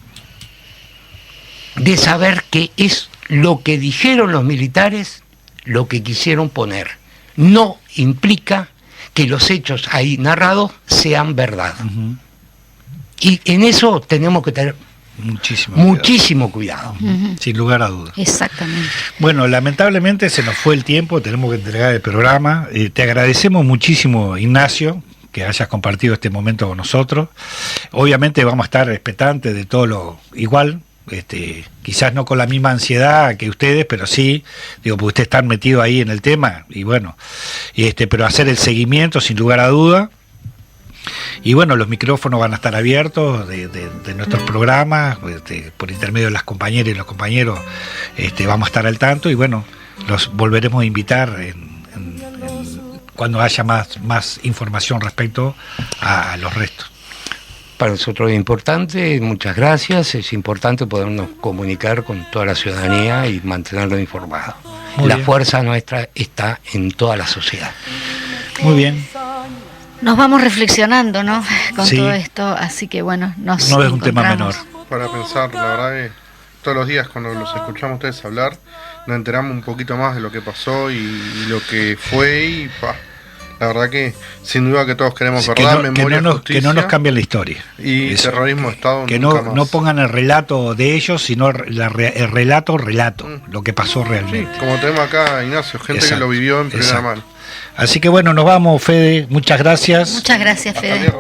de saber qué es lo que dijeron los militares, lo que quisieron poner. No implica que los hechos ahí narrados sean verdad. Y en eso tenemos que tener muchísimo cuidado. Sin lugar a dudas. Exactamente. Bueno, lamentablemente se nos fue el tiempo, tenemos que entregar el programa. Te agradecemos muchísimo, Ignacio, que hayas compartido este momento con nosotros. Obviamente vamos a estar expectantes de todo lo igual. Quizás no con la misma ansiedad que ustedes, pero sí, digo, porque ustedes están metidos ahí en el tema, y bueno, pero hacer el seguimiento sin lugar a duda. Y bueno, los micrófonos van a estar abiertos de nuestros programas, por intermedio de las compañeras y los compañeros, vamos a estar al tanto, y bueno, los volveremos a invitar cuando haya más información respecto a los restos. Para nosotros es importante, muchas gracias, es importante podernos comunicar con toda la ciudadanía y mantenerlo informado. La fuerza nuestra está en toda la sociedad. Muy bien. Nos vamos reflexionando, ¿no? Con todo esto, así que bueno, no es un tema menor. Para pensar, la verdad que todos los días cuando los escuchamos a ustedes hablar, nos enteramos un poquito más de lo que pasó y lo que fue, y La verdad que sin duda que todos queremos que verdad, no, memoria, que no nos cambien la historia. Y Eso. terrorismo de Estado que nunca no, más. no pongan el relato de ellos, sino el relato, lo que pasó realmente. Como tenemos acá, Ignacio, gente Exacto, que lo vivió en primera exacto. mano. Así que bueno, nos vamos, Fede. Muchas gracias. Muchas gracias, Fede.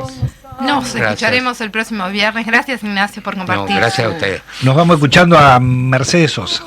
Nos Gracias. escucharemos el próximo viernes. Gracias, Ignacio, por No, compartir. gracias a su- ustedes. Nos vamos escuchando a Mercedes Sosa.